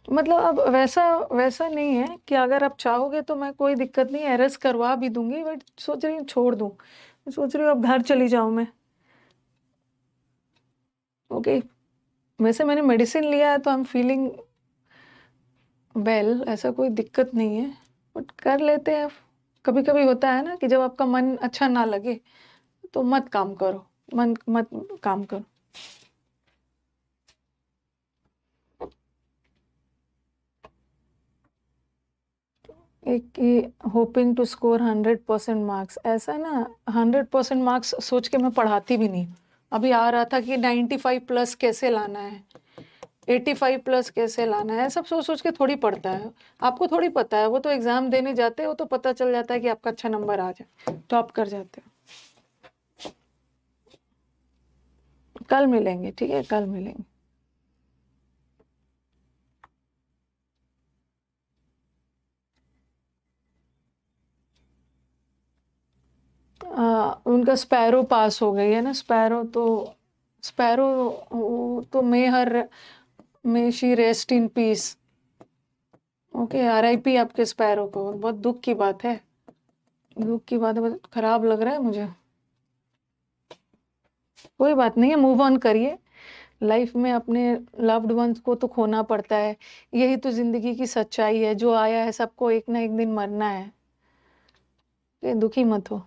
मतलब अब वैसा वैसा नहीं है कि अगर आप चाहोगे तो मैं कोई दिक्कत नहीं, एरर्स करवा भी दूंगी, बट सोच रही हूँ छोड़ दूँ। सोच रही हूँ अब घर चली जाऊँ मैं। ओके, वैसे मैंने मेडिसिन लिया है तो आई एम फीलिंग वेल, ऐसा कोई दिक्कत नहीं है, बट कर लेते हैं। कभी कभी होता है ना कि जब आपका मन अच्छा ना लगे तो मत काम करो, मन मत काम करो। एक होपिंग टू स्कोर 100% मार्क्स, ऐसा ना 100% मार्क्स सोच के मैं पढ़ाती भी नहीं। अभी आ रहा था कि 95 प्लस कैसे लाना है, 85 प्लस कैसे लाना है, सब सोच सोच के थोड़ी पढ़ता है। आपको थोड़ी पता है, वो तो एग्जाम देने जाते हो तो पता चल जाता है कि आपका अच्छा नंबर आ जाए तो आप कर जाते हो। कल मिलेंगे, ठीक है, कल मिलेंगे। उनका स्पैरो पास हो गई है ना, स्पैरो तो, स्पैरो तो may she rest in peace. Okay, RIP आपके स्पैरो को, बहुत दुख की बात है, दुख की बात है, बहुत खराब लग रहा है मुझे। कोई बात नहीं है, मूव ऑन करिए। लाइफ में अपने लव्ड वंस को तो खोना पड़ता है, यही तो जिंदगी की सच्चाई है। जो आया है सबको एक ना एक दिन मरना है, दुखी मत हो।